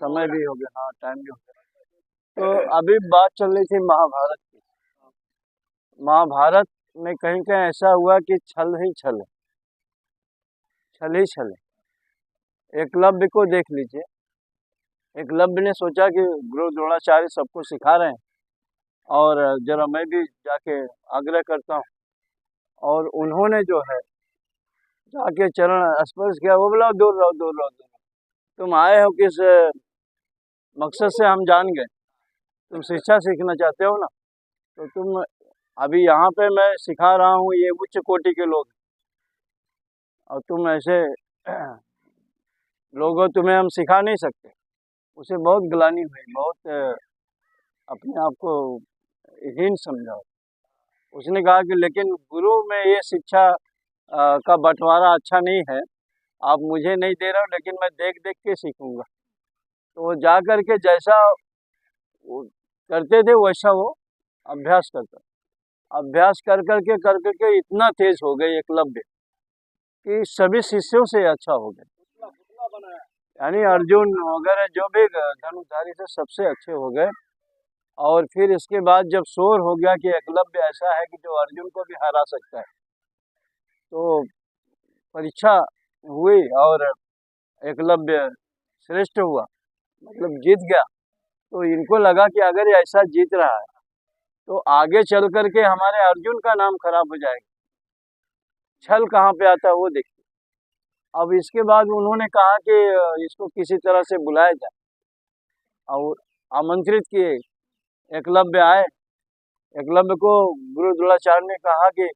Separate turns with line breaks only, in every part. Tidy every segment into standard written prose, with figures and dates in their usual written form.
समय भी हो गया, हाँ टाइम भी हो गया। तो अभी बात चल रही थी महाभारत की। महाभारत में कहीं कहीं ऐसा हुआ कि छल ही छल है, छल ही छल है। एकलव्य को देख लीजिए। एकलव्य ने सोचा कि गुरु द्रोणाचार्य सबको सिखा रहे हैं और जरा मैं भी जाके आग्रह करता हूँ। और उन्होंने जो है जाके चरण स्पर्श किया। वो बोला दूर रहो दूर रहो दूर रहो। तुम आए हो किस मकसद से हम जान गए। तुम शिक्षा सीखना चाहते हो ना, तो तुम अभी यहाँ पे मैं सिखा रहा हूँ, ये उच्च कोटि के लोग, और तुम ऐसे लोगों, तुम्हें हम सिखा नहीं सकते। उसे बहुत ग्लानि हुई, बहुत अपने आप को हीन समझा। उसने कहा कि लेकिन गुरु में ये शिक्षा का बंटवारा अच्छा नहीं है। आप मुझे नहीं दे रहे हो, लेकिन मैं देख देख के सीखूंगा। तो वो जा कर के जैसा वो करते थे वैसा वो अभ्यास करता। अभ्यास कर करके इतना तेज हो गए एकलव्य कि सभी शिष्यों से अच्छा हो गए। यानी अर्जुन वगैरह जो भी धनुर्धारी थे सबसे अच्छे हो गए। और फिर इसके बाद जब शोर हो गया कि एकलव्य ऐसा है कि जो अर्जुन को भी हरा सकता है, तो परीक्षा हुई और एकलव्य श्रेष्ठ हुआ, मतलब जीत गया। तो इनको लगा कि अगर ये ऐसा जीत रहा है तो आगे चल करके हमारे अर्जुन का नाम खराब हो जाएगा। छल कहाँ पे आता है वो देखिए। अब इसके बाद उन्होंने कहा कि इसको किसी तरह से बुलाया जाए और आमंत्रित किए। एकलव्य आए। एकलव्य को गुरु द्रोणाचार्य ने कहा कि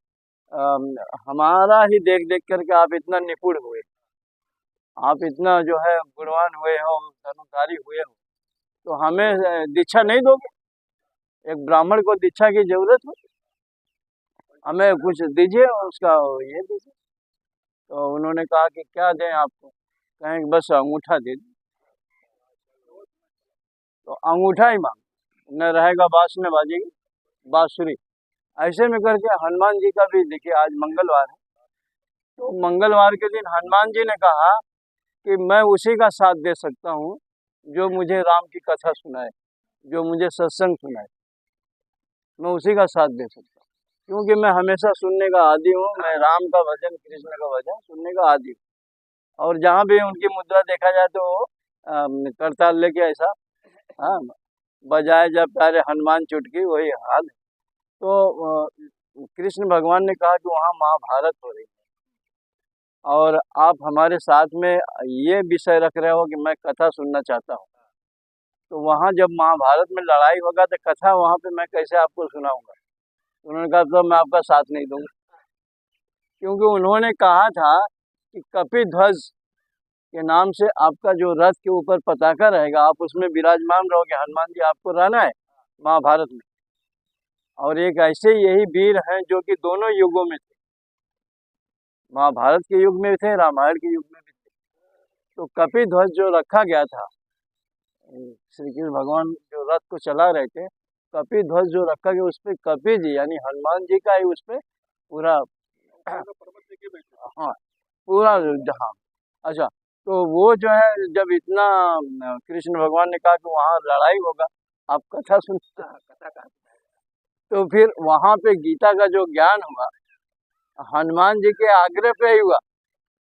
हमारा ही देख देख करके आप इतना निपुण हुए, आप इतना जो है गुणवान हुए हो, धनुर्धारी हुए हो, तो हमें दीक्षा नहीं दोगे? एक ब्राह्मण को दीक्षा की जरूरत है, हमें कुछ दीजिए, उसका ये दीजिए। तो उन्होंने कहा कि क्या दें आपको? कहें बस अंगूठा दे दें। तो अंगूठा ही मांग, न रहेगा बांस न बाजेगी बांसुरी। ऐसे में करके हनुमान जी का भी देखिए, आज मंगलवार है, तो मंगलवार के दिन हनुमान जी ने कहा कि मैं उसी का साथ दे सकता हूँ जो मुझे राम की कथा सुनाए, जो मुझे सत्संग सुनाए। मैं उसी का साथ दे सकता हूँ, क्योंकि मैं हमेशा सुनने का आदी हूँ। मैं राम का भजन, कृष्ण का भजन सुनने का आदी हूँ। और जहाँ भी उनकी मुद्रा देखा जाए तो वो करताल लेके ऐसा, हाँ, बजाए जब प्यारे हनुमान चुटकी, वही हाल है। तो कृष्ण भगवान ने कहा कि वहाँ महाभारत हो रही है और आप हमारे साथ में ये विषय रख रहे हो कि मैं कथा सुनना चाहता हूँ। तो वहाँ जब महाभारत में लड़ाई होगा तो कथा वहाँ पे मैं कैसे आपको सुनाऊंगा? उन्होंने कहा तो मैं आपका साथ नहीं दूंगा, क्योंकि उन्होंने कहा था कि कपिध्वज के नाम से आपका जो रथ के ऊपर पताका रहेगा, आप उसमें विराजमान रहोगे। हनुमान जी आपको रहना है महाभारत में। और एक ऐसे यही वीर हैं जो कि दोनों युगों में थे, महाभारत के युग में थे, रामायण के युग में भी थे। तो कपिध्वज जो रखा गया था, श्री कृष्ण भगवान जो रथ को चला रहे थे, कपिध्वज जो रखा गया उस पर कपि जी यानी हनुमान जी का ही उस पर पूरा, हाँ पूरा जहाँ। अच्छा, तो वो जो है जब इतना कृष्ण भगवान ने कहा कि वहाँ लड़ाई होगा, आप कथा सुनते हैं, तो फिर वहाँ पे गीता का जो ज्ञान हुआ हनुमान जी के आग्रह पे ही हुआ।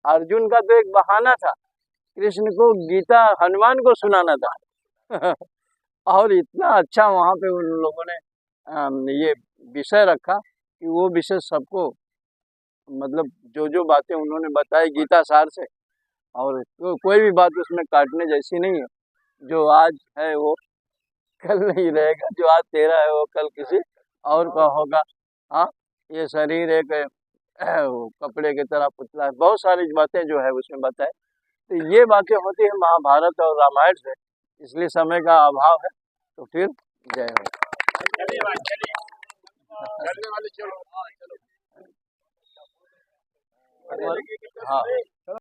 अर्जुन का तो एक बहाना था, कृष्ण को गीता हनुमान को सुनाना था। और इतना अच्छा वहाँ पे उन लोगों ने ये विषय रखा कि वो विषय सबको, मतलब जो जो बातें उन्होंने बताई गीता सार से, और तो कोई भी बात उसमें काटने जैसी नहीं है। जो आज है वो कल नहीं रहेगा, जो आज तेरा है वो कल किसी और का होगा। हाँ, ये शरीर एक वो कपड़े की तरह पुतला है। बहुत सारी बातें जो है उसमें बताए। तो ये बातें होती है महाभारत और रामायण से, इसलिए समय का अभाव है। तो फिर जय हो। हाँ।